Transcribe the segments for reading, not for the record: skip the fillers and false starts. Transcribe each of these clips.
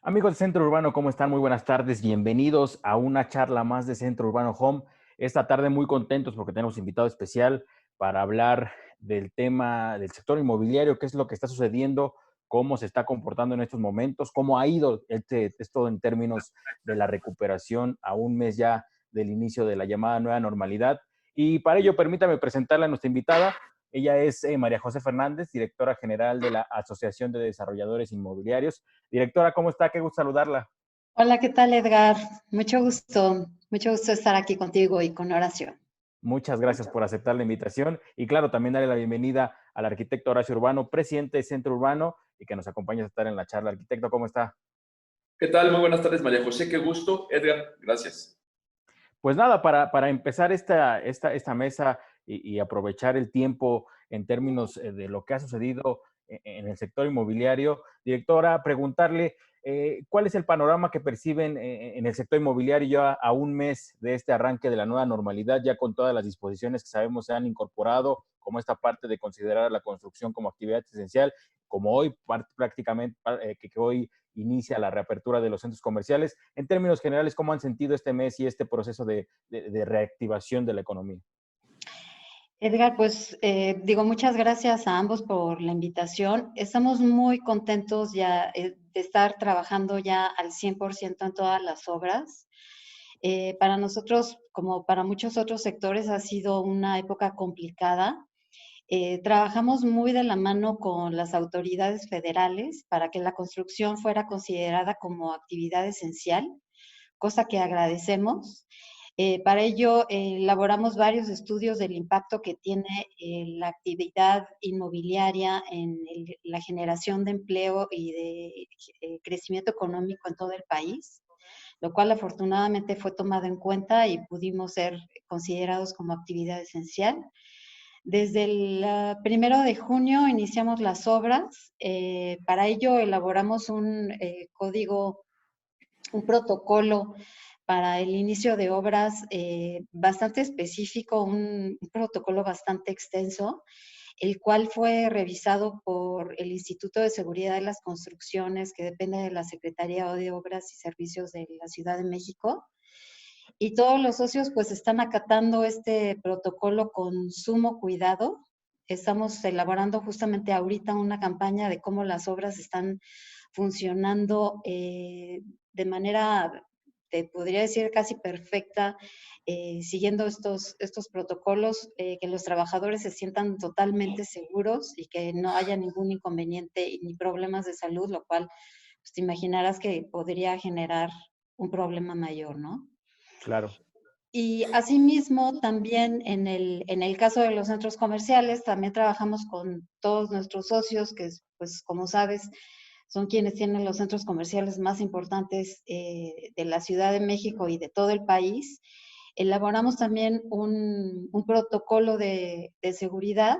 Amigos de Centro Urbano, ¿cómo están? Muy buenas tardes. Bienvenidos a una charla más de Centro Urbano Home. Esta tarde muy contentos porque tenemos invitado especial para hablar del tema del sector inmobiliario, qué es lo que está sucediendo, cómo se está comportando en estos momentos, cómo ha ido esto en términos de la recuperación a un mes ya del inicio de la llamada nueva normalidad. Y para ello, permítame presentarle a nuestra invitada. Ella es María José Fernández, directora general de la Asociación de Desarrolladores Inmobiliarios. Directora, ¿cómo está? Qué gusto saludarla. Hola, ¿qué tal, Edgar? Mucho gusto estar aquí contigo y con Horacio. Muchas gracias por aceptar la invitación y claro, también darle la bienvenida al arquitecto Horacio Urbano, presidente de Centro Urbano y que nos acompaña a estar en la charla. Arquitecto, ¿cómo está? ¿Qué tal? Muy buenas tardes, María José. Qué gusto. Edgar, gracias. Pues nada, para empezar esta mesa y aprovechar el tiempo en términos de lo que ha sucedido en el sector inmobiliario, directora, preguntarle cuál es el panorama que perciben en el sector inmobiliario ya a un mes de este arranque de la nueva normalidad, ya con todas las disposiciones que sabemos se han incorporado, como esta parte de considerar la construcción como actividad esencial, como hoy prácticamente que hoy inicia la reapertura de los centros comerciales. En términos generales, ¿cómo han sentido este mes y este proceso de reactivación de la economía? Edgar, pues digo muchas gracias a ambos por la invitación. Estamos muy contentos ya de estar trabajando ya al 100% en todas las obras. Para nosotros, como para muchos otros sectores, ha sido una época complicada. Trabajamos muy de la mano con las autoridades federales para que la construcción fuera considerada como actividad esencial, cosa que agradecemos. Para ello, elaboramos varios estudios del impacto que tiene la actividad inmobiliaria en la generación de empleo y de crecimiento económico en todo el país, lo cual afortunadamente fue tomado en cuenta y pudimos ser considerados como actividad esencial. Desde el 1 de junio iniciamos las obras. Para ello elaboramos un código, un protocolo para el inicio de obras bastante específico, un protocolo bastante extenso, el cual fue revisado por el Instituto de Seguridad de las Construcciones, que depende de la Secretaría de Obras y Servicios de la Ciudad de México. Y todos los socios pues están acatando este protocolo con sumo cuidado. Estamos elaborando justamente ahorita una campaña de cómo las obras están funcionando de manera, te podría decir, casi perfecta, siguiendo estos protocolos, que los trabajadores se sientan totalmente seguros y que no haya ningún inconveniente ni problemas de salud, lo cual pues, te imaginarás que podría generar un problema mayor, ¿no? Claro. Y asimismo, también en el caso de los centros comerciales, también trabajamos con todos nuestros socios, que pues como sabes, son quienes tienen los centros comerciales más importantes de la Ciudad de México y de todo el país. Elaboramos también un protocolo de seguridad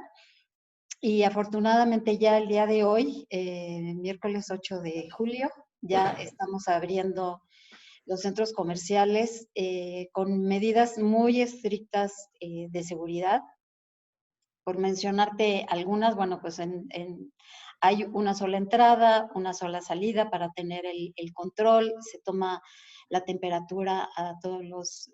y afortunadamente ya el día de hoy, miércoles 8 de julio, ya estamos abriendo los centros comerciales con medidas muy estrictas de seguridad. Por mencionarte algunas, bueno, pues hay una sola entrada, una sola salida para tener el control, se toma la temperatura a todas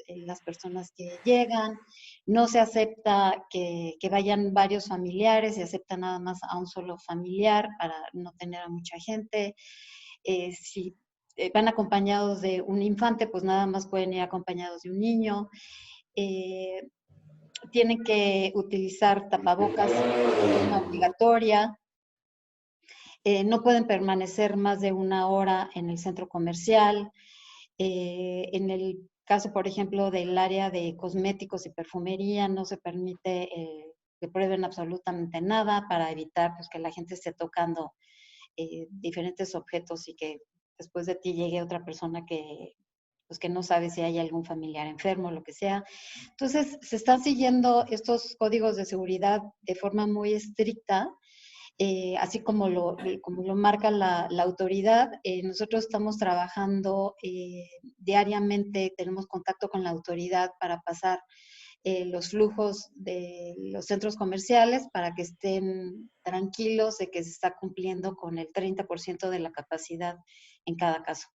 las personas que llegan, no se acepta que vayan varios familiares, se acepta nada más a un solo familiar para no tener a mucha gente. Si van acompañados de un infante, pues nada más pueden ir acompañados de un niño. Eh, Tienen que utilizar tapabocas de forma obligatoria. No pueden permanecer más de una hora en el centro comercial. En el caso, por ejemplo, del área de cosméticos y perfumería, no se permite que prueben absolutamente nada para evitar pues, que la gente esté tocando diferentes objetos y que después de ti llegue otra persona pues que no sabe si hay algún familiar enfermo, lo que sea. Entonces, se están siguiendo estos códigos de seguridad de forma muy estricta, así como lo marca la autoridad. Nosotros estamos trabajando diariamente, tenemos contacto con la autoridad para pasar los flujos de los centros comerciales para que estén tranquilos de que se está cumpliendo con el 30% de la capacidad en cada caso.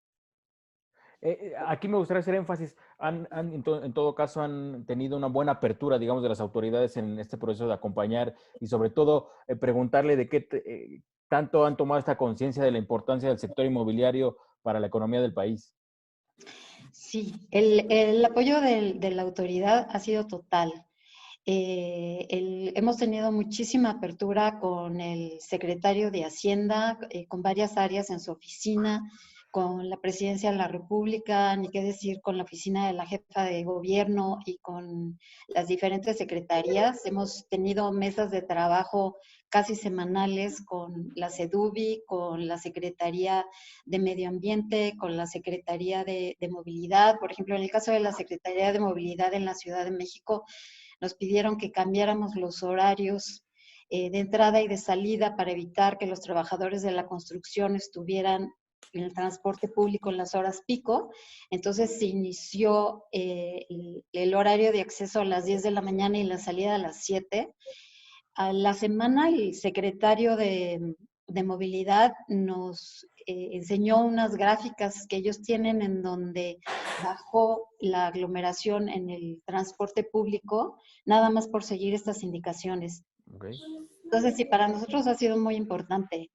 Aquí me gustaría hacer énfasis, en todo caso han tenido una buena apertura, digamos, de las autoridades en este proceso de acompañar y sobre todo preguntarle de qué tanto han tomado esta conciencia de la importancia del sector inmobiliario para la economía del país. Sí, el apoyo de la autoridad ha sido total. Hemos tenido muchísima apertura con el secretario de Hacienda, con varias áreas en su oficina, con la Presidencia de la República, ni qué decir, con la oficina de la jefa de gobierno y con las diferentes secretarías. Hemos tenido mesas de trabajo casi semanales con la SEDUBI, con la Secretaría de Medio Ambiente, con la Secretaría de Movilidad. Por ejemplo, en el caso de la Secretaría de Movilidad en la Ciudad de México, nos pidieron que cambiáramos los horarios de entrada y de salida para evitar que los trabajadores de la construcción estuvieran en el transporte público en las horas pico. Entonces se inició el horario de acceso a las 10 de la mañana y la salida a las 7. A la semana el secretario de Movilidad nos enseñó unas gráficas que ellos tienen en donde bajó la aglomeración en el transporte público, nada más por seguir estas indicaciones. Okay. Entonces, sí, para nosotros ha sido muy importante.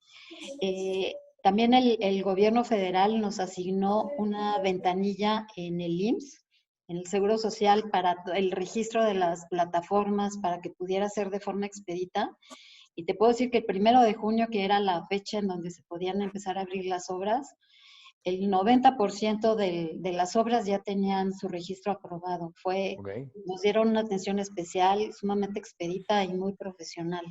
También el gobierno federal nos asignó una ventanilla en el IMSS, en el Seguro Social, para el registro de las plataformas, para que pudiera ser de forma expedita. Y te puedo decir que el 1 de junio, que era la fecha en donde se podían empezar a abrir las obras, el 90% de las obras ya tenían su registro aprobado. Okay. Nos dieron una atención especial, sumamente expedita y muy profesional.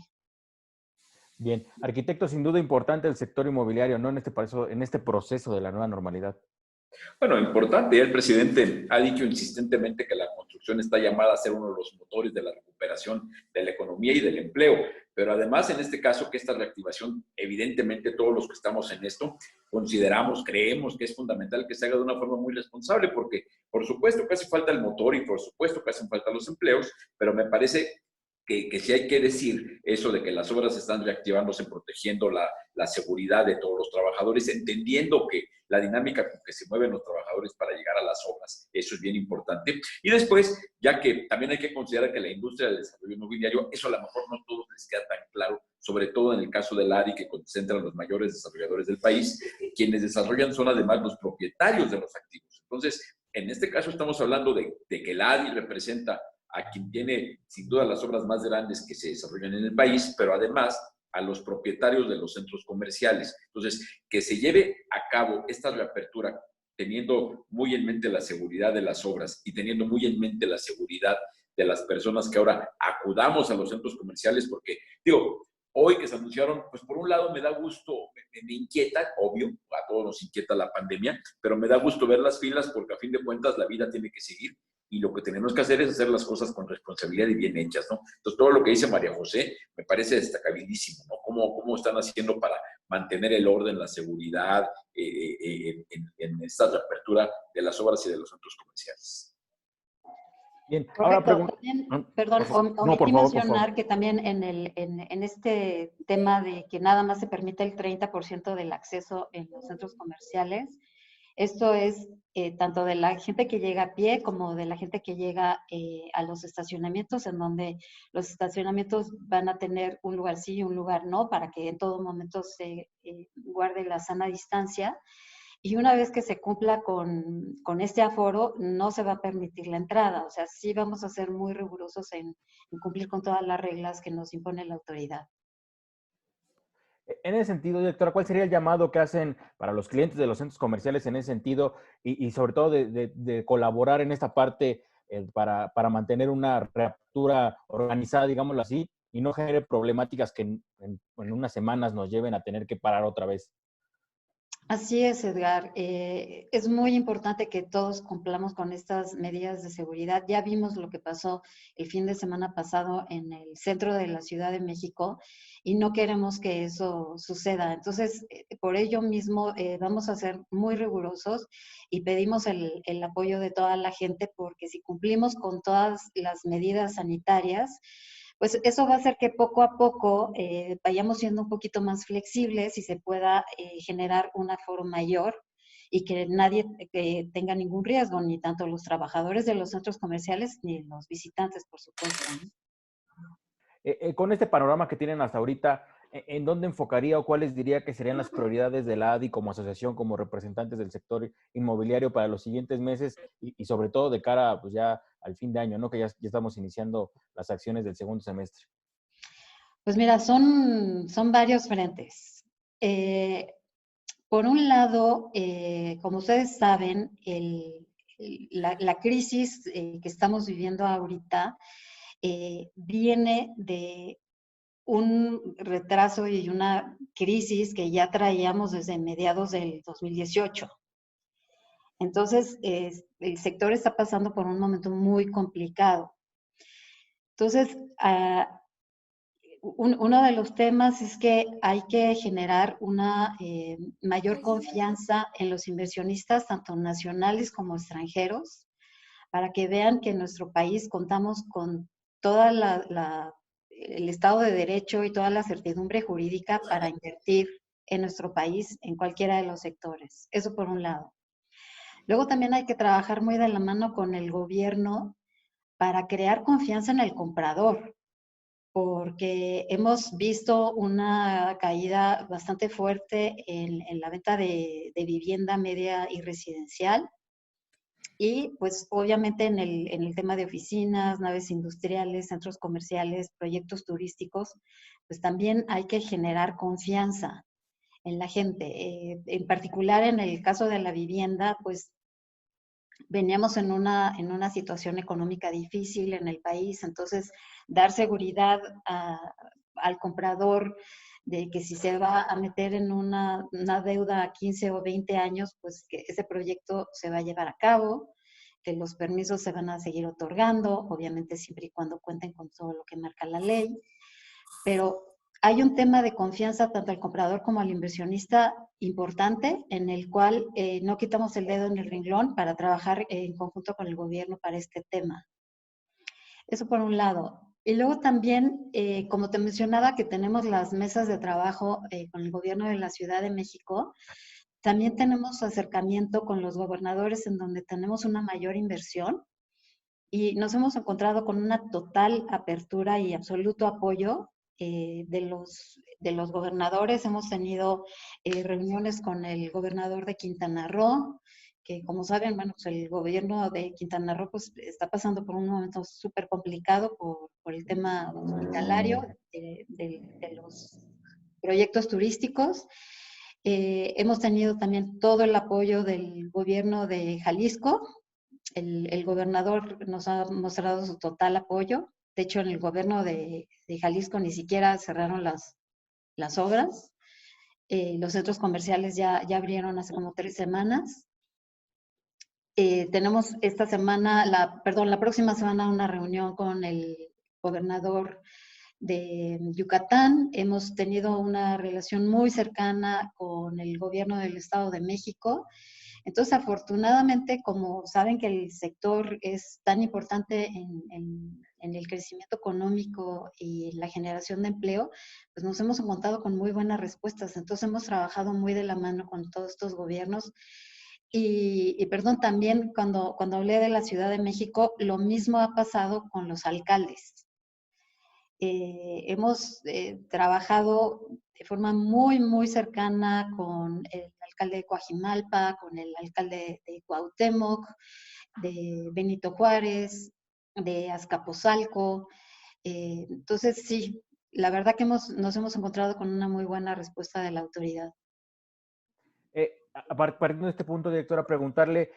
Bien, arquitecto, sin duda importante el sector inmobiliario, ¿no? En este proceso de la nueva normalidad. Bueno, importante, el presidente ha dicho insistentemente que la construcción está llamada a ser uno de los motores de la recuperación de la economía y del empleo, pero además en este caso que esta reactivación, evidentemente todos los que estamos en esto, consideramos, creemos que es fundamental que se haga de una forma muy responsable, porque por supuesto que hace falta el motor y por supuesto que hacen falta los empleos, pero me parece que sí hay que decir eso de que las obras están reactivándose, protegiendo la seguridad de todos los trabajadores, entendiendo que la dinámica con que se mueven los trabajadores para llegar a las obras, eso es bien importante. Y después, ya que también hay que considerar que la industria del desarrollo inmobiliario, eso a lo mejor no a todos les queda tan claro, sobre todo en el caso del ADI, que concentran los mayores desarrolladores del país, quienes desarrollan son además los propietarios de los activos. Entonces, en este caso estamos hablando de que el ADI representa a quien tiene sin duda las obras más grandes que se desarrollan en el país, pero además a los propietarios de los centros comerciales. Entonces, que se lleve a cabo esta reapertura teniendo muy en mente la seguridad de las obras y teniendo muy en mente la seguridad de las personas que ahora acudamos a los centros comerciales, porque, digo, hoy que se anunciaron, pues por un lado me da gusto, me inquieta, obvio, a todos nos inquieta la pandemia, pero me da gusto ver las filas porque a fin de cuentas la vida tiene que seguir y lo que tenemos que hacer es hacer las cosas con responsabilidad y bien hechas, ¿no? Entonces, todo lo que dice María José me parece destacabilísimo, ¿no? ¿Cómo están haciendo para mantener el orden, la seguridad en esta reapertura de las obras y de los centros comerciales? Bien, Correcto. ahora Perdón, omití mencionar que también en este tema de que nada más se permite el 30% del acceso en los centros comerciales, esto es tanto de la gente que llega a pie como de la gente que llega a los estacionamientos, en donde los estacionamientos van a tener un lugar sí y un lugar no, para que en todo momento se guarde la sana distancia. Y una vez que se cumpla con este aforo, no se va a permitir la entrada. O sea, sí vamos a ser muy rigurosos en cumplir con todas las reglas que nos impone la autoridad. En ese sentido, directora, ¿cuál sería el llamado que hacen para los clientes de los centros comerciales en ese sentido y sobre todo de colaborar en esta parte para mantener una reapertura organizada, digámoslo así, y no genere problemáticas que en unas semanas nos lleven a tener que parar otra vez? Así es, Edgar. Es muy importante que todos cumplamos con estas medidas de seguridad. Ya vimos lo que pasó el fin de semana pasado en el centro de la Ciudad de México y no queremos que eso suceda. Entonces, por ello mismo vamos a ser muy rigurosos y pedimos el apoyo de toda la gente, porque si cumplimos con todas las medidas sanitarias, pues eso va a hacer que poco a poco vayamos siendo un poquito más flexibles y se pueda generar un aforo mayor y que nadie tenga ningún riesgo, ni tanto los trabajadores de los centros comerciales ni los visitantes, por supuesto, ¿no? Con este panorama que tienen hasta ahorita, ¿en dónde enfocaría o cuáles diría que serían las prioridades de la ADI como asociación, como representantes del sector inmobiliario para los siguientes meses y sobre todo de cara pues ya al fin de año, ¿no? Que ya estamos iniciando las acciones del segundo semestre? Pues mira, son varios frentes. Por un lado, como ustedes saben, la crisis que estamos viviendo ahorita viene de un retraso y una crisis que ya traíamos desde mediados del 2018. Entonces, el sector está pasando por un momento muy complicado. Entonces, uno de los temas es que hay que generar una mayor confianza en los inversionistas, tanto nacionales como extranjeros, para que vean que en nuestro país contamos con toda el Estado de Derecho y toda la certidumbre jurídica para invertir en nuestro país en cualquiera de los sectores. Eso por un lado. Luego también hay que trabajar muy de la mano con el gobierno para crear confianza en el comprador, porque hemos visto una caída bastante fuerte en la venta de vivienda media y residencial. Y pues obviamente en el tema de oficinas, naves industriales, centros comerciales, proyectos turísticos, pues también hay que generar confianza en la gente. En particular en el caso de la vivienda, pues veníamos en una situación económica difícil en el país, entonces dar seguridad al comprador de que si se va a meter en una deuda a 15 o 20 años, pues que ese proyecto se va a llevar a cabo, que los permisos se van a seguir otorgando, obviamente siempre y cuando cuenten con todo lo que marca la ley, pero hay un tema de confianza tanto al comprador como al inversionista importante, en el cual no quitamos el dedo en el renglón para trabajar en conjunto con el gobierno para este tema. Eso por un lado. Y luego también, como te mencionaba, que tenemos las mesas de trabajo con el gobierno de la Ciudad de México, también tenemos acercamiento con los gobernadores en donde tenemos una mayor inversión y nos hemos encontrado con una total apertura y absoluto apoyo de los gobernadores. Hemos tenido reuniones con el gobernador de Quintana Roo, que como saben, bueno, pues el gobierno de Quintana Roo pues, está pasando por un momento súper complicado por el tema hospitalario de los proyectos turísticos. Hemos tenido también todo el apoyo del gobierno de Jalisco. El gobernador nos ha mostrado su total apoyo. De hecho, en el gobierno de Jalisco ni siquiera cerraron las obras. Los centros comerciales ya abrieron hace como 3 semanas. Tenemos esta semana, la próxima semana una reunión con el gobernador de Yucatán. Hemos tenido una relación muy cercana con el gobierno del Estado de México. Entonces, afortunadamente, como saben que el sector es tan importante en el crecimiento económico y la generación de empleo, pues nos hemos encontrado con muy buenas respuestas. Entonces, hemos trabajado muy de la mano con todos estos gobiernos. Y perdón, también cuando hablé de la Ciudad de México, lo mismo ha pasado con los alcaldes. Hemos trabajado de forma muy, muy cercana con el alcalde de Coajimalpa, con el alcalde de Cuauhtémoc, de Benito Juárez, de Azcapotzalco. Entonces, sí, la verdad que nos hemos encontrado con una muy buena respuesta de la autoridad. Partiendo de este punto, directora, preguntarle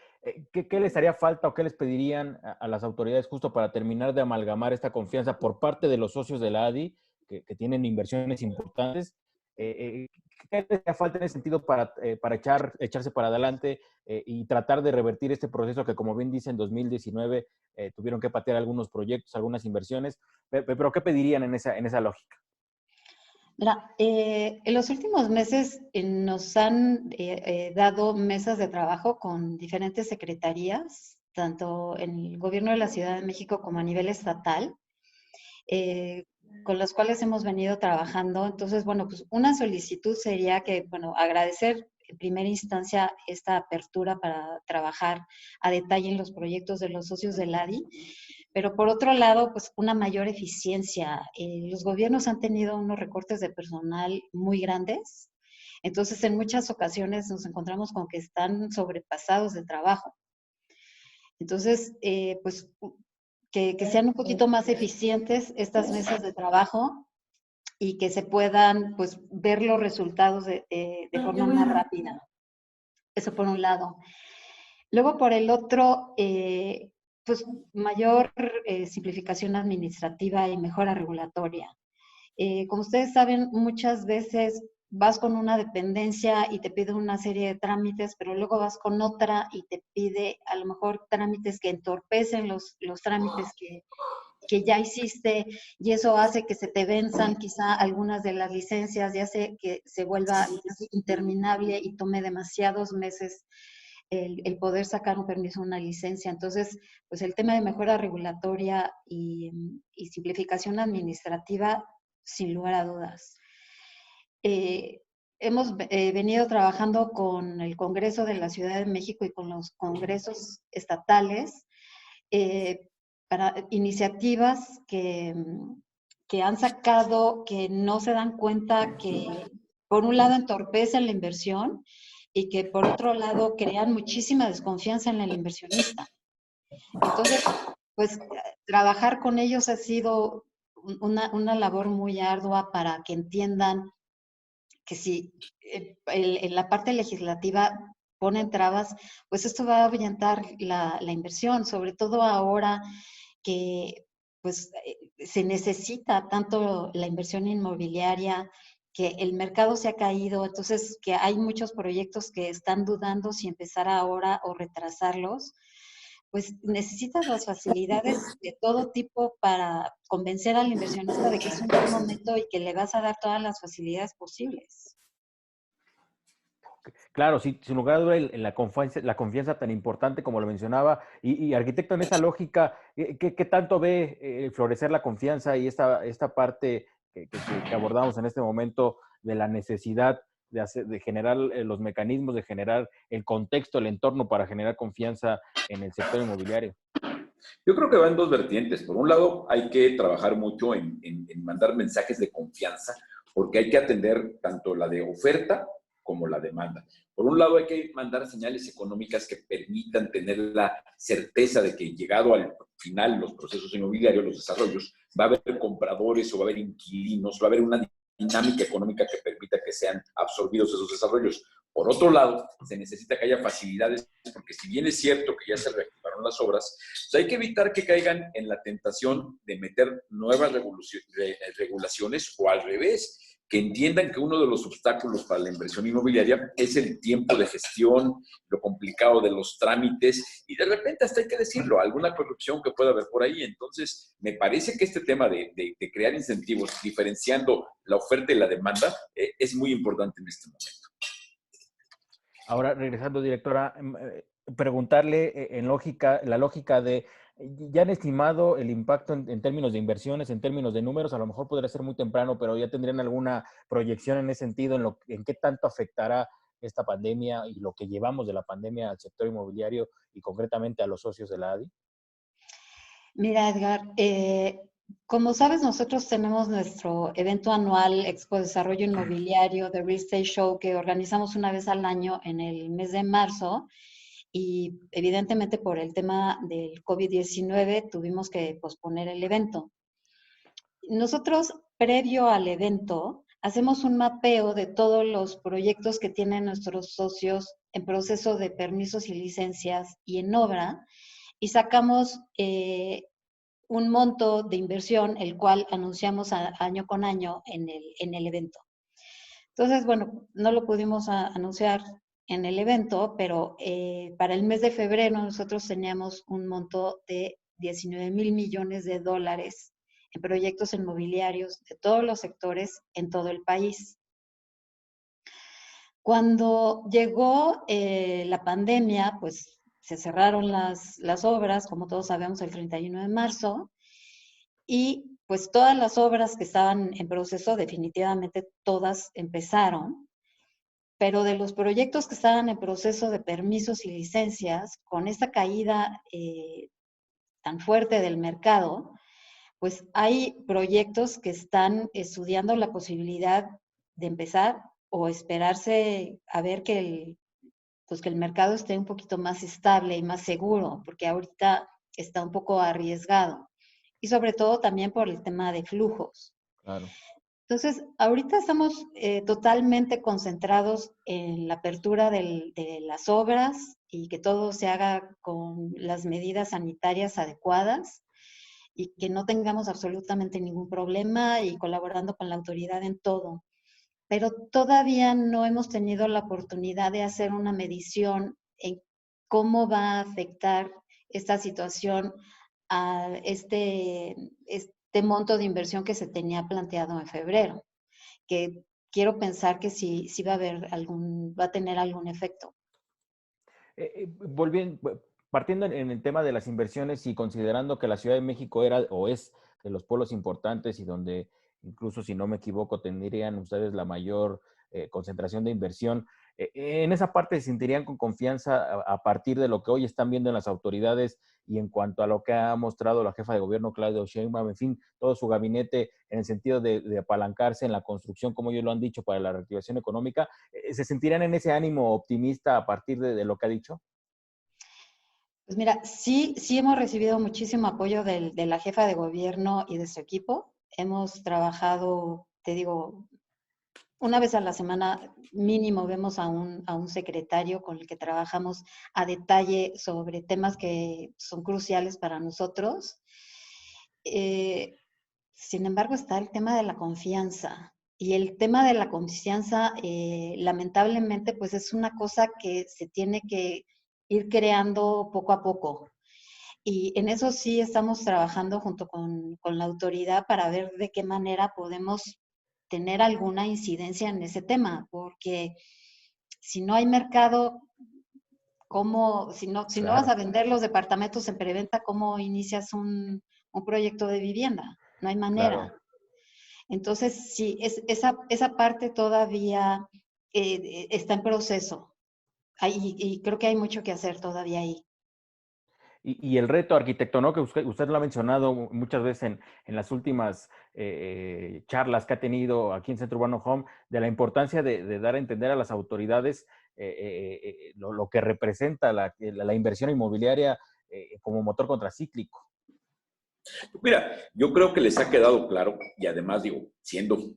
¿qué les haría falta o qué les pedirían a las autoridades justo para terminar de amalgamar esta confianza por parte de los socios de la ADI que tienen inversiones importantes? ¿Qué les haría falta en ese sentido para echarse para adelante y tratar de revertir este proceso que, como bien dice, en 2019 tuvieron que patear algunos proyectos, algunas inversiones? Pero ¿qué pedirían en esa lógica? Mira, en los últimos meses nos han dado mesas de trabajo con diferentes secretarías, tanto en el gobierno de la Ciudad de México como a nivel estatal, eh, con las cuales hemos venido trabajando. Entonces, bueno, pues una solicitud sería que, bueno, agradecer en primera instancia esta apertura para trabajar a detalle en los proyectos de los socios del ADI, pero por otro lado, pues una mayor eficiencia. Los gobiernos han tenido unos recortes de personal muy grandes, entonces en muchas ocasiones nos encontramos con que están sobrepasados de trabajo. Entonces, pues que sean un poquito más eficientes estas mesas de trabajo y que se puedan pues ver los resultados de forma más rápida. Eso por un lado. Luego por el otro, pues mayor simplificación administrativa y mejora regulatoria. Como ustedes saben, muchas veces vas con una dependencia y te pide una serie de trámites, pero luego vas con otra y te pide a lo mejor trámites que entorpecen los trámites que ya hiciste, y eso hace que se te venzan quizá algunas de las licencias y hace que se vuelva casi interminable y tome demasiados meses el poder sacar un permiso o una licencia. Entonces, pues el tema de mejora regulatoria y simplificación administrativa, sin lugar a dudas. Hemos venido trabajando con el Congreso de la Ciudad de México y con los congresos estatales para iniciativas que han sacado, que no se dan cuenta que por un lado entorpecen la inversión y que por otro lado crean muchísima desconfianza en el inversionista. Entonces, pues trabajar con ellos ha sido una labor muy ardua para que entiendan que si en la parte legislativa ponen trabas, pues esto va a ahuyentar la inversión, sobre todo ahora que pues se necesita tanto la inversión inmobiliaria, que el mercado se ha caído, entonces que hay muchos proyectos que están dudando si empezar ahora o retrasarlos, pues necesitas las facilidades de todo tipo para convencer al inversionista de que es un buen momento y que le vas a dar todas las facilidades posibles. Claro, sí, sin lugar a duda, la confianza tan importante como lo mencionaba. Y arquitecto, en esa lógica, ¿qué tanto ve florecer la confianza y esta parte que abordamos en este momento de la necesidad de generar los mecanismos, de generar el contexto, el entorno para generar confianza en el sector inmobiliario? Yo creo que van dos vertientes. Por un lado, hay que trabajar mucho en mandar mensajes de confianza, porque hay que atender tanto la de oferta como la demanda. Por un lado, hay que mandar señales económicas que permitan tener la certeza de que llegado al final los procesos inmobiliarios, los desarrollos, va a haber compradores o va a haber inquilinos, va a haber una dinámica económica que permita que sean absorbidos esos desarrollos. Por otro lado, se necesita que haya facilidades, porque si bien es cierto que ya se reactivaron las obras, pues hay que evitar que caigan en la tentación de meter nuevas regulaciones o al revés, que entiendan que uno de los obstáculos para la inversión inmobiliaria es el tiempo de gestión, lo complicado de los trámites y de repente hasta hay que decirlo, alguna corrupción que pueda haber por ahí. Entonces, me parece que este tema de crear incentivos diferenciando la oferta y la demanda es muy importante en este momento. Ahora, regresando, directora, preguntarle la lógica de, ¿ya han estimado el impacto en términos de inversiones, en términos de números? A lo mejor podría ser muy temprano, pero ya tendrían alguna proyección en ese sentido, en qué tanto afectará esta pandemia y lo que llevamos de la pandemia al sector inmobiliario y concretamente a los socios de la ADI. Mira, Edgar, como sabes, nosotros tenemos nuestro evento anual Expo Desarrollo Inmobiliario de Real Estate Show que organizamos una vez al año en el mes de marzo y evidentemente por el tema del COVID-19 tuvimos que posponer el evento. Nosotros, previo al evento, hacemos un mapeo de todos los proyectos que tienen nuestros socios en proceso de permisos y licencias y en obra y sacamos un monto de inversión, el cual anunciamos año con año en el evento. Entonces, bueno, no lo pudimos anunciar en el evento, pero para el mes de febrero nosotros teníamos un monto de 19,000 millones de dólares en proyectos inmobiliarios de todos los sectores en todo el país. Cuando llegó la pandemia, pues se cerraron las obras, como todos sabemos, el 31 de marzo, y pues todas las obras que estaban en proceso, definitivamente todas empezaron, pero de los proyectos que estaban en proceso de permisos y licencias, con esta caída tan fuerte del mercado, pues hay proyectos que están estudiando la posibilidad de empezar o esperarse a ver pues que el mercado esté un poquito más estable y más seguro, porque ahorita está un poco arriesgado. Y sobre todo también por el tema de flujos. Claro. Entonces, ahorita estamos totalmente concentrados en la apertura de las obras y que todo se haga con las medidas sanitarias adecuadas y que no tengamos absolutamente ningún problema y colaborando con la autoridad en todo. Pero todavía no hemos tenido la oportunidad de hacer una medición en cómo va a afectar esta situación a este monto de inversión que se tenía planteado en febrero, que quiero pensar que sí va a haber va a tener algún efecto. Partiendo en el tema de las inversiones y considerando que la Ciudad de México era o es de los pueblos importantes y donde incluso, si no me equivoco, tendrían ustedes la mayor concentración de inversión, en esa parte se sentirían con confianza a partir de lo que hoy están viendo en las autoridades y en cuanto a lo que ha mostrado la jefa de gobierno Claudia Sheinbaum, en fin, todo su gabinete en el sentido de apalancarse en la construcción, como ellos lo han dicho, para la reactivación económica. ¿Se sentirían en ese ánimo optimista a partir de lo que ha dicho? Pues mira, sí hemos recibido muchísimo apoyo de la jefa de gobierno y de su equipo. Hemos trabajado, te digo, una vez a la semana mínimo vemos a un secretario con el que trabajamos a detalle sobre temas que son cruciales para nosotros. Sin embargo, está el tema de la confianza. Y el tema de la confianza, lamentablemente, pues es una cosa que se tiene que ir creando poco a poco. Y en eso sí estamos trabajando junto con la autoridad para ver de qué manera podemos tener alguna incidencia en ese tema, porque si no hay mercado, si no vas Claro, a vender los departamentos en preventa, ¿cómo inicias un proyecto de vivienda? No hay claro. manera. Entonces, sí, esa parte todavía está en proceso. Y creo que hay mucho que hacer todavía ahí. Y el reto arquitectónico, que usted lo ha mencionado muchas veces en las últimas charlas que ha tenido aquí en Centro Urbano Home, de la importancia de dar a entender a las autoridades lo que representa la inversión inmobiliaria como motor contracíclico. Mira, yo creo que les ha quedado claro y además digo, siendo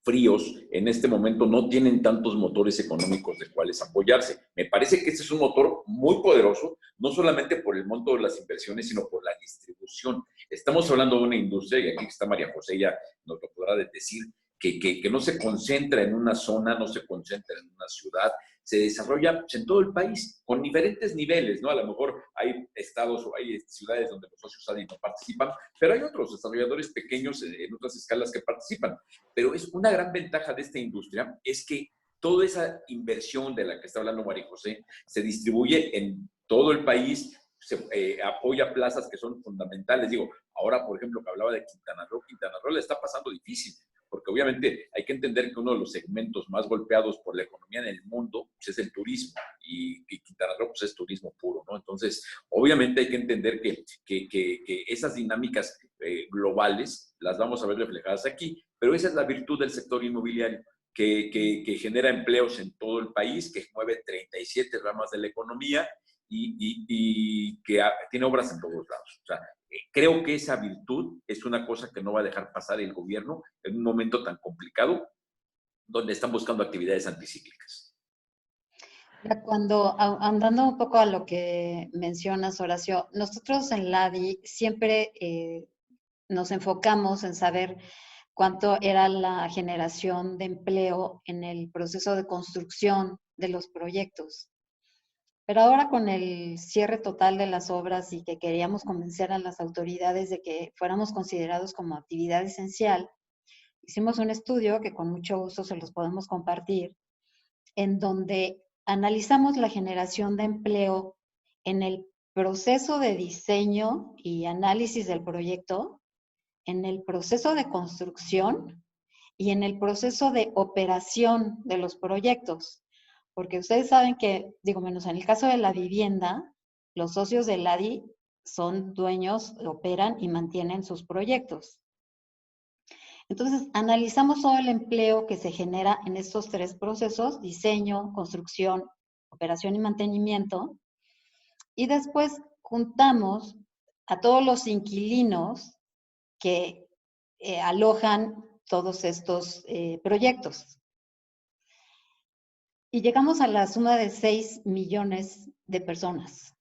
fríos, en este momento no tienen tantos motores económicos de cuales apoyarse. Me parece que este es un motor muy poderoso, no solamente por el monto de las inversiones, sino por la distribución. Estamos hablando de una industria, y aquí está María José, ella nos lo podrá decir, que no se concentra en una zona, no se concentra en una ciudad, se desarrolla en todo el país con diferentes niveles, ¿no? A lo mejor hay estados o hay ciudades donde los socios no participan, pero hay otros desarrolladores pequeños en otras escalas que participan. Pero es una gran ventaja de esta industria es que toda esa inversión de la que está hablando María José se distribuye en todo el país, se apoya plazas que son fundamentales. Digo, ahora, por ejemplo, que hablaba de Quintana Roo le está pasando difícil, porque obviamente hay que entender que uno de los segmentos más golpeados por la economía en el mundo pues, es el turismo, y Quintana Roo pues, es turismo puro, ¿no? Entonces, obviamente hay que entender que esas dinámicas globales las vamos a ver reflejadas aquí, pero esa es la virtud del sector inmobiliario, que genera empleos en todo el país, que mueve 37 ramas de la economía y que tiene obras en todos lados. O sea, creo que esa virtud es una cosa que no va a dejar pasar el gobierno en un momento tan complicado donde están buscando actividades anticíclicas. Andando un poco a lo que mencionas, Horacio, nosotros en LADI siempre nos enfocamos en saber cuánto era la generación de empleo en el proceso de construcción de los proyectos. Pero ahora con el cierre total de las obras y que queríamos convencer a las autoridades de que fuéramos considerados como actividad esencial, hicimos un estudio que con mucho gusto se los podemos compartir, en donde analizamos la generación de empleo en el proceso de diseño y análisis del proyecto, en el proceso de construcción y en el proceso de operación de los proyectos. Porque ustedes saben que, digo, menos en el caso de la vivienda, los socios del ADI son dueños, operan y mantienen sus proyectos. Entonces, analizamos todo el empleo que se genera en estos tres procesos: diseño, construcción, operación y mantenimiento. Y después juntamos a todos los inquilinos que alojan todos estos proyectos. Y llegamos a la suma de 6 millones de personas.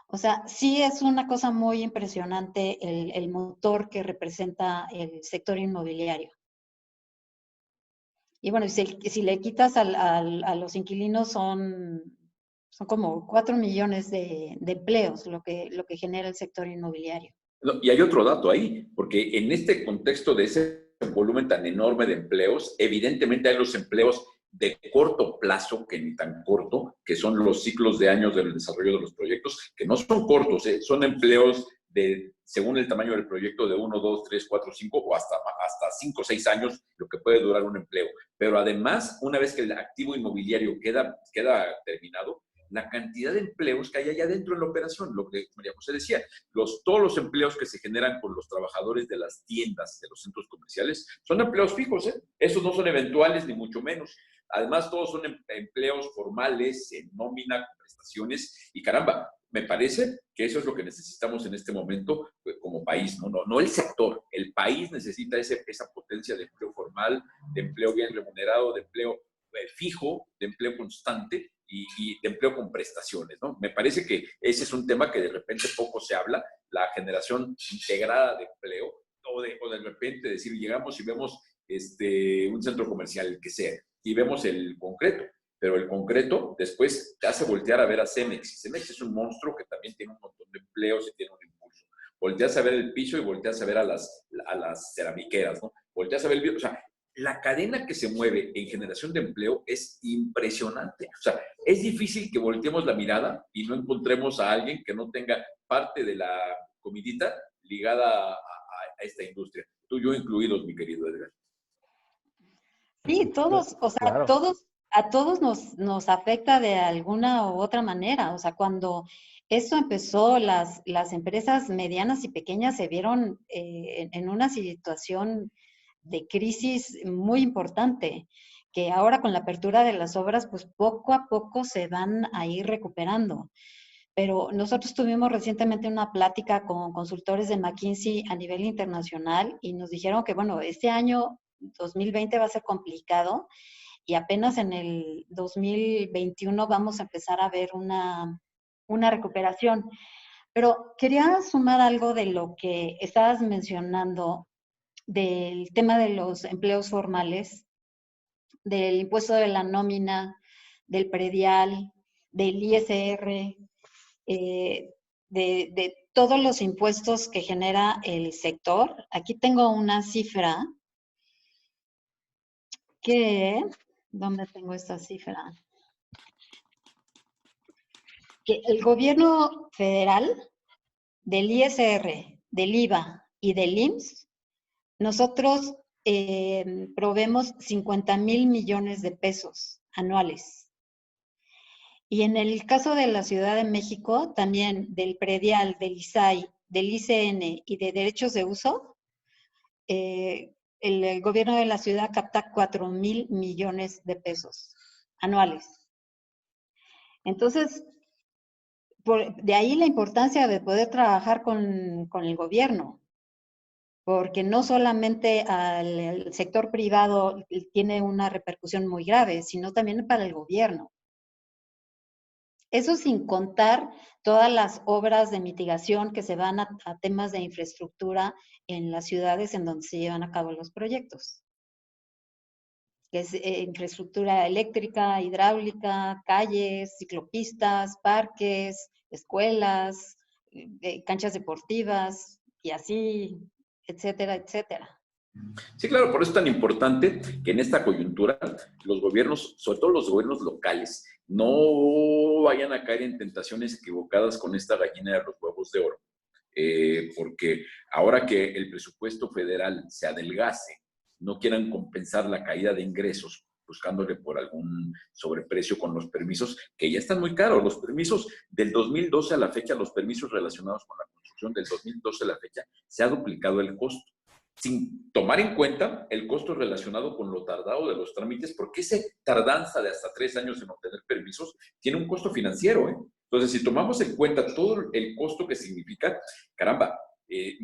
O sea, sí es una cosa muy impresionante el motor que representa el sector inmobiliario. Y bueno, si le quitas a los inquilinos son como 4 millones de empleos lo que genera el sector inmobiliario. No, y hay otro dato ahí, porque en este contexto de ese volumen tan enorme de empleos, evidentemente hay los empleos de corto plazo, que ni tan corto, que son los ciclos de años del desarrollo de los proyectos, que no son cortos, son empleos de, según el tamaño del proyecto, de 1, 2, 3, 4, 5 o hasta 5 o 6 años, lo que puede durar un empleo. Pero además, una vez que el activo inmobiliario queda terminado, la cantidad de empleos que hay allá dentro de la operación, lo que María José decía, todos los empleos que se generan por los trabajadores de las tiendas, de los centros comerciales, son empleos fijos, ¿eh? Esos no son eventuales ni mucho menos. Además, todos son empleos formales, en nómina, con prestaciones, y caramba, me parece que eso es lo que necesitamos en este momento como país, no el sector, el país necesita esa potencia de empleo formal, de empleo bien remunerado, de empleo fijo, de empleo constante y de empleo con prestaciones, ¿no? Me parece que ese es un tema que de repente poco se habla, la generación integrada de empleo, o de repente decir, llegamos y vemos un centro comercial, el que sea, y vemos el concreto, pero el concreto después te hace voltear a ver a Cemex, y Cemex es un monstruo que también tiene un montón de empleos y tiene un impulso. Volteas a ver el piso y volteas a ver a las ceramiqueras, ¿no? Volteas a ver o sea, la cadena que se mueve en generación de empleo es impresionante. O sea, es difícil que volteemos la mirada y no encontremos a alguien que no tenga parte de la comidita ligada a esta industria. Tú y yo incluidos, mi querido Edgar. Sí, todos, o sea, Claro. a todos nos afecta de alguna u otra manera. O sea, cuando esto empezó, las empresas medianas y pequeñas se vieron en una situación de crisis muy importante, que ahora con la apertura de las obras, pues poco a poco se van a ir recuperando. Pero nosotros tuvimos recientemente una plática con consultores de McKinsey a nivel internacional y nos dijeron que, bueno, este año 2020 va a ser complicado y apenas en el 2021 vamos a empezar a ver una recuperación. Pero quería sumar algo de lo que estabas mencionando del tema de los empleos formales, del impuesto de la nómina, del predial, del ISR, de todos los impuestos que genera el sector. Aquí tengo una cifra que, ¿dónde tengo esta cifra? Que el gobierno federal, del ISR, del IVA y del IMSS, nosotros proveemos 50,000 millones de pesos anuales. Y en el caso de la Ciudad de México, también del predial, del ISAI, del ICN y de derechos de uso, el gobierno de la ciudad capta 4,000 millones de pesos anuales. Entonces, de ahí la importancia de poder trabajar con el gobierno, porque no solamente al sector privado tiene una repercusión muy grave, sino también para el gobierno. Eso sin contar todas las obras de mitigación que se van a temas de infraestructura en las ciudades en donde se llevan a cabo los proyectos. que es infraestructura eléctrica, hidráulica, calles, ciclopistas, parques, escuelas, canchas deportivas y así, etcétera, etcétera. Sí, claro, por eso es tan importante que en esta coyuntura los gobiernos, sobre todo los gobiernos locales, no vayan a caer en tentaciones equivocadas con esta gallina de los huevos de oro. Porque ahora que el presupuesto federal se adelgace, no quieran compensar la caída de ingresos buscándole por algún sobreprecio con los permisos, que ya están muy caros. Los permisos del 2012 a la fecha, los permisos relacionados con la construcción del 2012 a la fecha, se ha duplicado el costo, sin tomar en cuenta el costo relacionado con lo tardado de los trámites, porque esa tardanza de hasta 3 años en obtener permisos tiene un costo financiero, ¿eh? Entonces, si tomamos en cuenta todo el costo que significa, caramba, y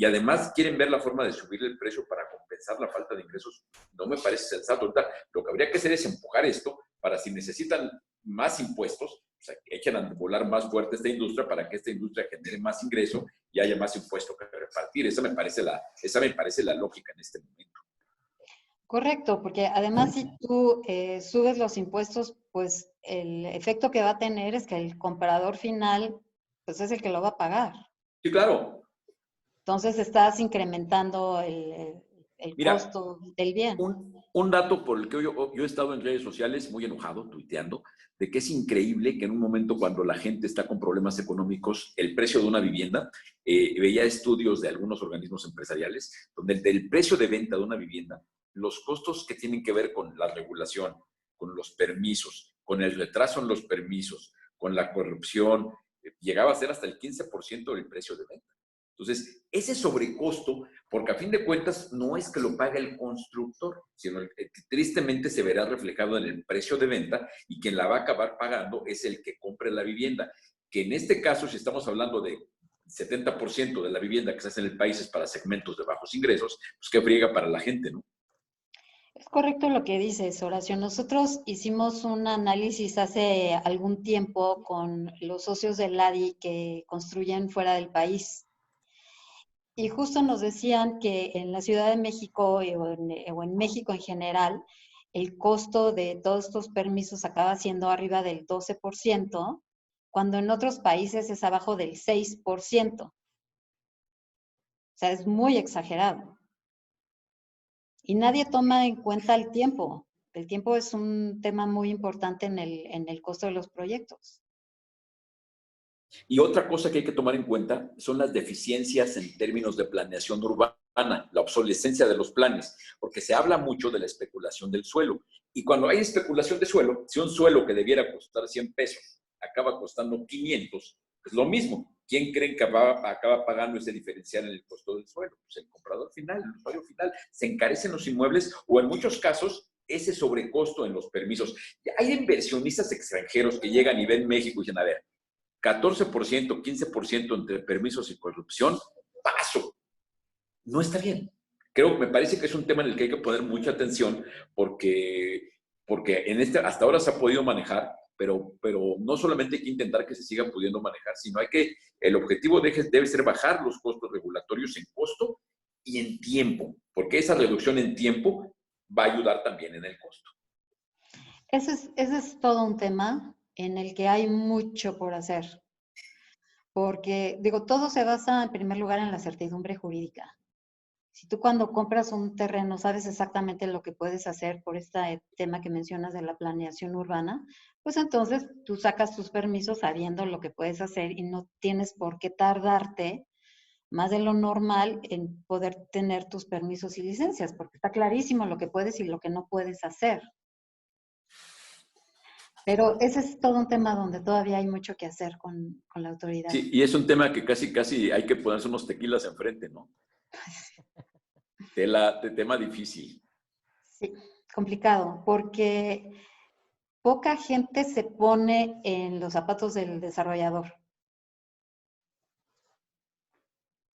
además quieren ver la forma de subir el precio para compensar la falta de ingresos, no me parece sensato. Ahorita, lo que habría que hacer es empujar esto para, si necesitan más impuestos, o sea, que echen a volar más fuerte esta industria para que esta industria genere más ingreso y haya más impuestos que repartir. Esa me parece la lógica en este momento. Correcto, porque además si tú subes los impuestos, pues el efecto que va a tener es que el comprador final, pues es el que lo va a pagar. Sí, claro. Entonces estás incrementando el Mira, costo del bien. Un dato por el que yo he estado en redes sociales muy enojado, tuiteando, de que es increíble que en un momento cuando la gente está con problemas económicos, el precio de una vivienda, veía estudios de algunos organismos empresariales, donde el precio de venta de una vivienda, los costos que tienen que ver con la regulación, con los permisos, con el retraso en los permisos, con la corrupción, llegaba a ser hasta el 15% del precio de venta. Entonces, ese sobrecosto, porque a fin de cuentas no es que lo pague el constructor, sino que tristemente se verá reflejado en el precio de venta y quien la va a acabar pagando es el que compre la vivienda. Que en este caso, si estamos hablando de 70% de la vivienda que se hace en el país es para segmentos de bajos ingresos, pues qué friega para la gente, ¿no? Es correcto lo que dices, Horacio. Nosotros hicimos un análisis hace algún tiempo con los socios del LADI que construyen fuera del país. Y justo nos decían que en la Ciudad de México o en México en general, el costo de todos estos permisos acaba siendo arriba del 12%, cuando en otros países es abajo del 6%. O sea, es muy exagerado. Y nadie toma en cuenta el tiempo. El tiempo es un tema muy importante en el costo de los proyectos. Y otra cosa que hay que tomar en cuenta son las deficiencias en términos de planeación urbana, la obsolescencia de los planes, porque se habla mucho de la especulación del suelo. Y cuando hay especulación de suelo, si un suelo que debiera costar 100 pesos acaba costando 500, es lo mismo. ¿Quién creen que acaba pagando ese diferencial en el costo del suelo? Pues el comprador final, el usuario final. Se encarecen los inmuebles o en muchos casos ese sobrecosto en los permisos. Hay inversionistas extranjeros que llegan y ven México y dicen, a ver, 14%, 15% entre permisos y corrupción, paso. No está bien. Me parece que es un tema en el que hay que poner mucha atención porque hasta ahora se ha podido manejar, pero no solamente hay que intentar que se siga pudiendo manejar, sino el objetivo debe ser bajar los costos regulatorios en costo y en tiempo, porque esa reducción en tiempo va a ayudar también en el costo. Ese es todo un tema en el que hay mucho por hacer. Porque, digo, todo se basa en primer lugar en la certidumbre jurídica. Si tú cuando compras un terreno sabes exactamente lo que puedes hacer por este tema que mencionas de la planeación urbana, pues entonces tú sacas tus permisos sabiendo lo que puedes hacer y no tienes por qué tardarte más de lo normal en poder tener tus permisos y licencias, porque está clarísimo lo que puedes y lo que no puedes hacer. Pero ese es todo un tema donde todavía hay mucho que hacer con la autoridad. Sí, y es un tema que casi hay que ponerse unos tequilas enfrente, ¿no? Tema difícil. Sí, complicado, porque poca gente se pone en los zapatos del desarrollador.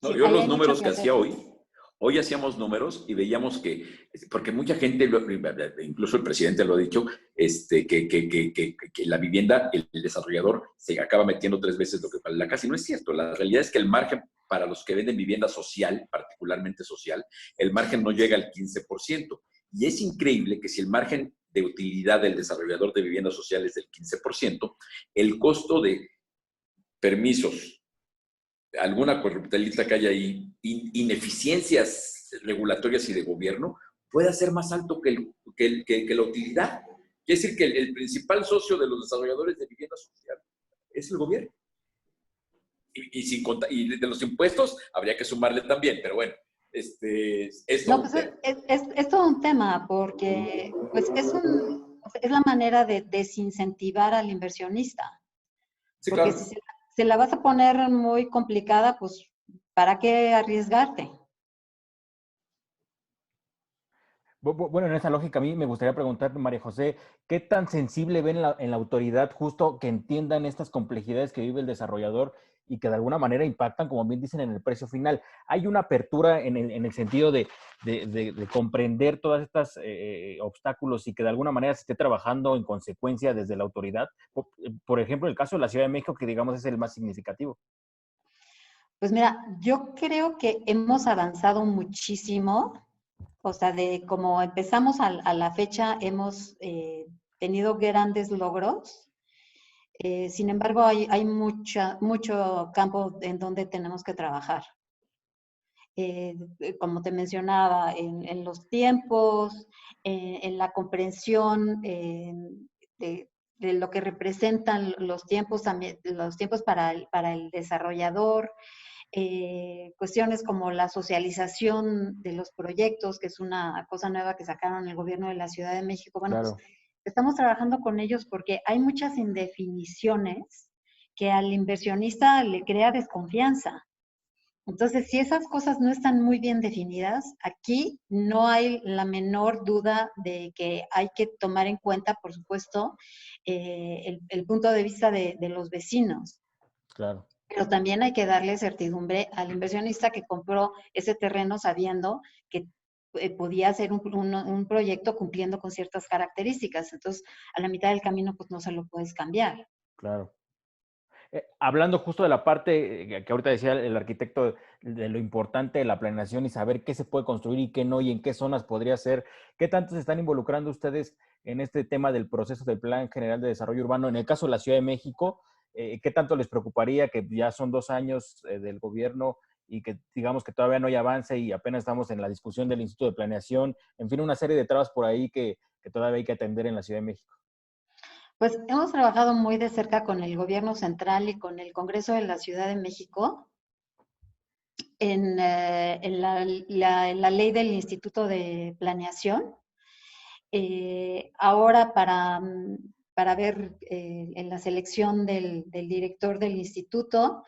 No, Sí, yo ahí los hay mucho números que que hacer. hacía hoy hacíamos números y veíamos porque mucha gente, incluso el presidente lo ha dicho, que la vivienda, el desarrollador se acaba metiendo 3 veces lo que vale la casa. Y no es cierto. La realidad es que el margen para los que venden vivienda social, particularmente social, el margen no llega al 15%. Y es increíble que si el margen de utilidad del desarrollador de viviendas sociales es del 15%, el costo de permisos, alguna corruptelita que haya ahí, ineficiencias regulatorias y de gobierno, pueda ser más alto que la utilidad. Quiere decir que el principal socio de los desarrolladores de vivienda social es el gobierno. Y de los impuestos habría que sumarle también, pero bueno, es todo No, un pues tema. es todo un tema porque pues es la manera de desincentivar al inversionista. Sí, Porque claro. si se la vas a poner muy complicada, pues ¿para qué arriesgarte? Bueno, en esa lógica a mí me gustaría preguntarte, María José, ¿qué tan sensible ven en la autoridad justo que entiendan estas complejidades que vive el desarrollador y que de alguna manera impactan, como bien dicen, en el precio final? ¿Hay una apertura en el sentido de comprender todas estas obstáculos y que de alguna manera se esté trabajando en consecuencia desde la autoridad? Por ejemplo, el caso de la Ciudad de México, que digamos es el más significativo. Pues mira, yo creo que hemos avanzado muchísimo. O sea, de como empezamos a la fecha, hemos tenido grandes logros. Sin embargo, hay mucho campo en donde tenemos que trabajar. Como te mencionaba, en los tiempos, en la comprensión de lo que representan los tiempos, también, los tiempos para el desarrollador, cuestiones como la socialización de los proyectos, que es una cosa nueva que sacaron el gobierno de la Ciudad de México. Bueno, pues Claro. estamos trabajando con ellos porque hay muchas indefiniciones que al inversionista le crea desconfianza. Entonces, si esas cosas no están muy bien definidas, aquí no hay la menor duda de que hay que tomar en cuenta, por supuesto, el punto de vista de los vecinos. Claro. Pero también hay que darle certidumbre al inversionista que compró ese terreno sabiendo que podía hacer un proyecto cumpliendo con ciertas características. Entonces, a la mitad del camino, pues no se lo puedes cambiar. Claro. Hablando justo de la parte que ahorita decía el arquitecto, de lo importante de la planeación y saber qué se puede construir y qué no, y en qué zonas podría ser, ¿qué tanto se están involucrando ustedes en este tema del proceso del Plan General de Desarrollo Urbano? En el caso de la Ciudad de México, ¿qué tanto les preocuparía que ya son 2 años del gobierno y que digamos que todavía no hay avance y apenas estamos en la discusión del Instituto de Planeación? En fin, una serie de trabas por ahí que todavía hay que atender en la Ciudad de México. Pues hemos trabajado muy de cerca con el gobierno central y con el Congreso de la Ciudad de México en la ley del Instituto de Planeación. Ahora para ver en la selección del director del instituto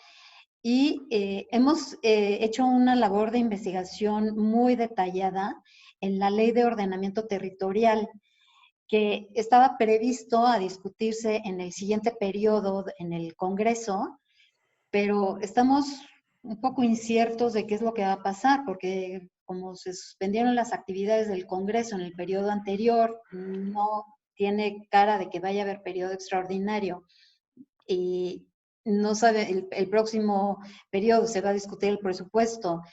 y hemos hecho una labor de investigación muy detallada en la ley de ordenamiento territorial que estaba previsto a discutirse en el siguiente periodo en el Congreso, pero estamos un poco inciertos de qué es lo que va a pasar, porque como se suspendieron las actividades del Congreso en el periodo anterior, no tiene cara de que vaya a haber periodo extraordinario. Y no sabe, el próximo periodo se va a discutir el presupuesto.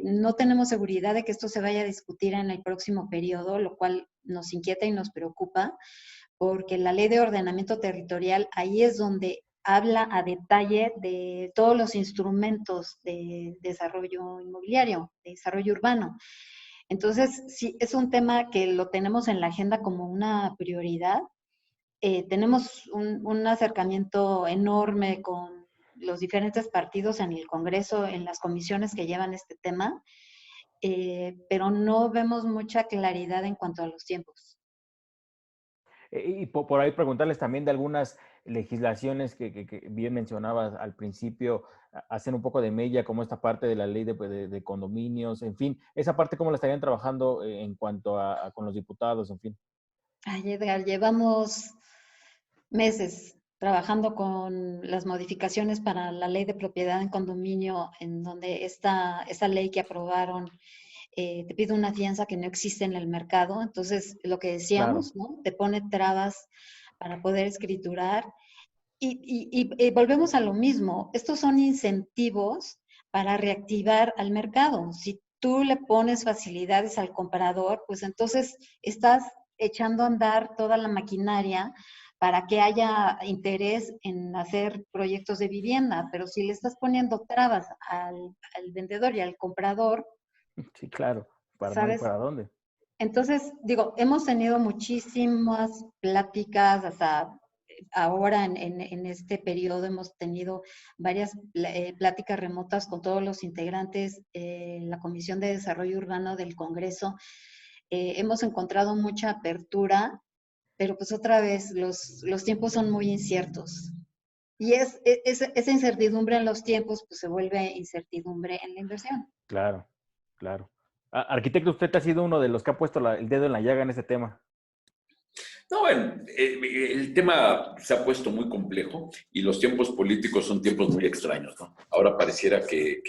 No tenemos seguridad de que esto se vaya a discutir en el próximo periodo, lo cual nos inquieta y nos preocupa, porque la ley de ordenamiento territorial ahí es donde habla a detalle de todos los instrumentos de desarrollo inmobiliario, de desarrollo urbano. Entonces, sí, es un tema que lo tenemos en la agenda como una prioridad. Tenemos un acercamiento enorme con los diferentes partidos en el Congreso, en las comisiones que llevan este tema, pero no vemos mucha claridad en cuanto a los tiempos. Y por ahí preguntarles también de algunas legislaciones que bien mencionabas al principio, hacen un poco de mella, como esta parte de la ley de condominios, en fin, esa parte cómo la estarían trabajando en cuanto a con los diputados, en fin. Ay, Edgar, llevamos meses trabajando con las modificaciones para la ley de propiedad en condominio, en donde esta ley que aprobaron te pide una fianza que no existe en el mercado. Entonces, lo que Claro. decíamos, ¿no? Te pone trabas para poder escriturar. Y volvemos a lo mismo. Estos son incentivos para reactivar al mercado. tú le pones facilidades al comprador, pues entonces estás echando a andar toda la maquinaria para que haya interés en hacer proyectos de vivienda, pero si le estás poniendo trabas al vendedor y al comprador, Sí, claro, para no hay ¿sabes? para dónde. Entonces, digo, hemos tenido muchísimas pláticas, hasta ahora en este periodo hemos tenido varias pláticas remotas con todos los integrantes en la Comisión de Desarrollo Urbano del Congreso. Hemos encontrado mucha apertura, pero pues otra vez los tiempos son muy inciertos. Y esa incertidumbre en los tiempos, pues se vuelve incertidumbre en la inversión. Claro, claro. Arquitecto, usted ha sido uno de los que ha puesto el dedo en la llaga en ese tema. No, bueno, el tema se ha puesto muy complejo y los tiempos políticos son tiempos muy extraños, ¿no? Ahora pareciera que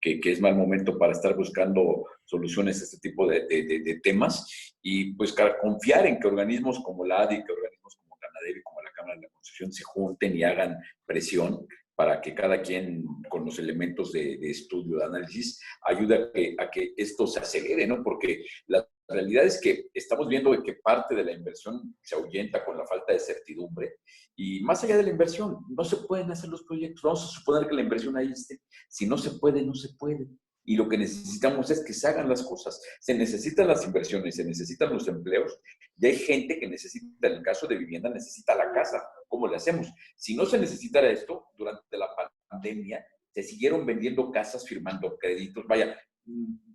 es mal momento para estar buscando soluciones a este tipo de temas y pues confiar en que organismos como la ADI, que organismos como Canadá y como la Cámara de la Construcción se junten y hagan presión para que cada quien con los elementos de estudio, de análisis, ayude a que esto se acelere, ¿no? Porque la realidad es que estamos viendo que parte de la inversión se ahuyenta con la falta de certidumbre y más allá de la inversión, no se pueden hacer los proyectos. Vamos a suponer que la inversión ahí esté. Si no se puede, no se puede. Y lo que necesitamos es que se hagan las cosas. Se necesitan las inversiones, se necesitan los empleos y hay gente que necesita, en el caso de vivienda, necesita la casa. ¿Cómo le hacemos? Si no se necesitara esto, durante la pandemia se siguieron vendiendo casas, firmando créditos. Vaya,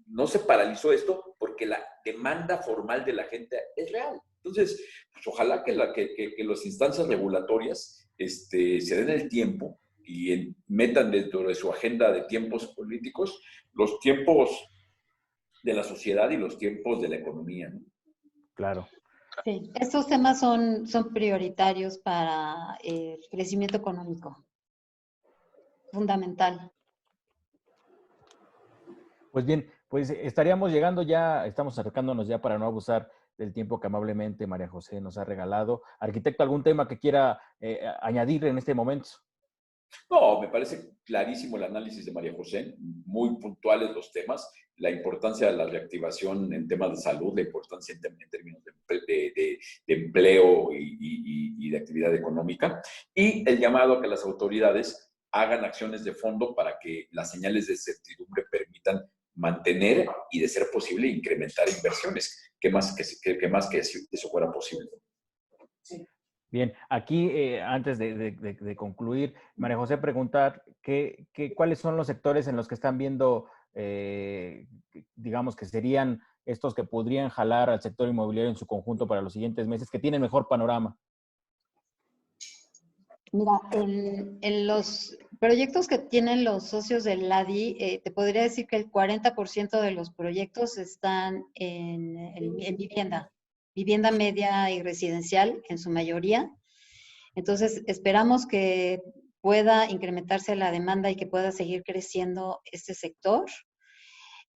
no se paralizó esto porque la demanda formal de la gente es real. Entonces, pues ojalá que las instancias regulatorias se den el tiempo y metan dentro de su agenda de tiempos políticos los tiempos de la sociedad y los tiempos de la economía, ¿no? Claro. Sí, estos temas son prioritarios para el crecimiento económico, fundamental. Pues bien, pues estaríamos llegando ya, estamos acercándonos ya para no abusar del tiempo que amablemente María José nos ha regalado. Arquitecto, ¿algún tema que quiera añadir en este momento? No, me parece clarísimo el análisis de María José, muy puntuales los temas, la importancia de la reactivación en temas de salud, la importancia en términos de empleo y de actividad económica, y el llamado a que las autoridades hagan acciones de fondo para que las señales de certidumbre permitan mantener y, de ser posible, incrementar inversiones, que más que eso fuera posible. Bien, aquí antes de concluir, María José, preguntar cuáles son los sectores en los que están viendo, digamos, que serían estos que podrían jalar al sector inmobiliario en su conjunto para los siguientes meses, que tienen mejor panorama. Mira, en los proyectos que tienen los socios del LADI, te podría decir que el 40% de los proyectos están en vivienda media y residencial en su mayoría. Entonces, esperamos que pueda incrementarse la demanda y que pueda seguir creciendo este sector.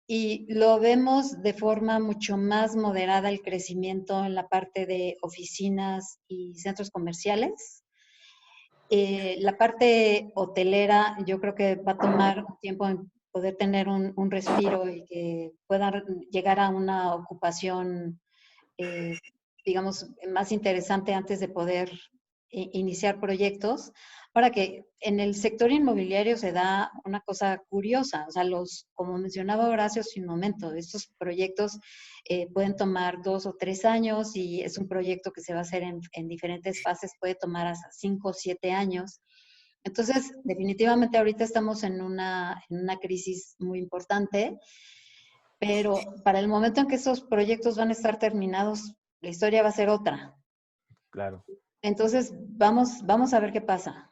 Y lo vemos de forma mucho más moderada el crecimiento en la parte de oficinas y centros comerciales. La parte hotelera yo creo que va a tomar un tiempo en poder tener un respiro y que puedan llegar a una ocupación, eh, digamos, más interesante antes de poder iniciar proyectos. Ahora que en el sector inmobiliario se da una cosa curiosa, o sea, como mencionaba Horacio hace un momento, estos proyectos pueden tomar 2 o 3 años y es un proyecto que se va a hacer en diferentes fases, puede tomar hasta 5 o 7 años. Entonces, definitivamente ahorita estamos en una crisis muy importante, pero para el momento en que esos proyectos van a estar terminados, la historia va a ser otra. Claro. Entonces, vamos a ver qué pasa.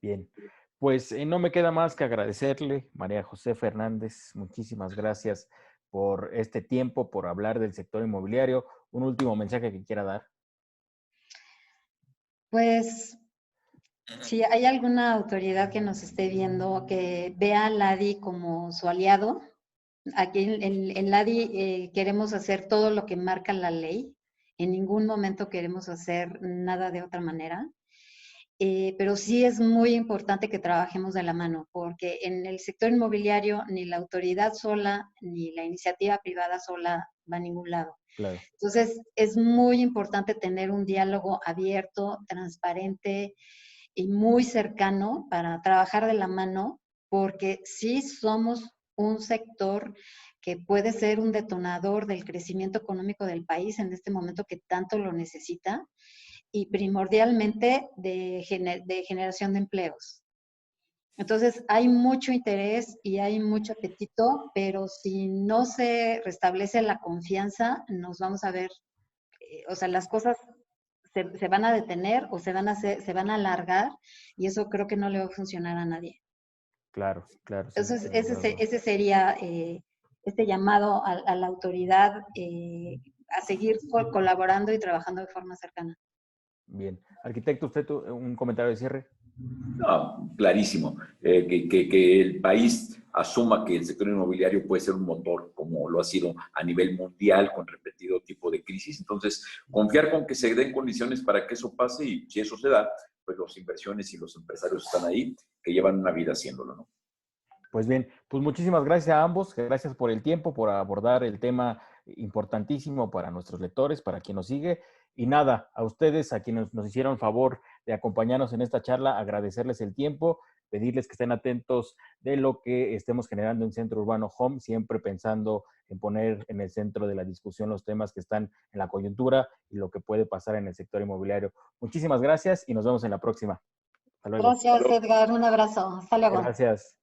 Bien, pues no me queda más que agradecerle, María José Fernández, muchísimas gracias por este tiempo, por hablar del sector inmobiliario. Un último mensaje que quiera dar. Pues, si hay alguna autoridad que nos esté viendo, que vea a LADI como su aliado, aquí en LADI queremos hacer todo lo que marca la ley, en ningún momento queremos hacer nada de otra manera. pero sí es muy importante que trabajemos de la mano, porque en el sector inmobiliario ni la autoridad sola, ni la iniciativa privada sola va a ningún lado. Claro. Entonces, es muy importante tener un diálogo abierto, transparente y muy cercano para trabajar de la mano, porque sí somos un sector que puede ser un detonador del crecimiento económico del país en este momento que tanto lo necesita y primordialmente de generación de empleos. Entonces, hay mucho interés y hay mucho apetito, pero si no se restablece la confianza, nos vamos a ver, o sea, las cosas se van a detener o se van a alargar y eso creo que no le va a funcionar a nadie. Claro, claro, sí, Entonces, de acuerdo. ese sería este llamado a la autoridad a seguir colaborando y trabajando de forma cercana. Bien. Arquitecto, usted un comentario de cierre. No, clarísimo. Que el país asuma que el sector inmobiliario puede ser un motor, como lo ha sido a nivel mundial con repetido tipo de crisis. Entonces, confiar con que se den condiciones para que eso pase y si eso se da, pues las inversiones y los empresarios están ahí, que llevan una vida haciéndolo, ¿no? Pues bien, pues muchísimas gracias a ambos, gracias por el tiempo, por abordar el tema importantísimo para nuestros lectores, para quien nos sigue. Y nada, a ustedes, a quienes nos hicieron favor de acompañarnos en esta charla, agradecerles el tiempo, pedirles que estén atentos de lo que estemos generando en Centro Urbano Home, siempre pensando en poner en el centro de la discusión los temas que están en la coyuntura y lo que puede pasar en el sector inmobiliario. Muchísimas gracias y nos vemos en la próxima. Hasta luego. Gracias, Edgar. Un abrazo. Hasta luego. Gracias.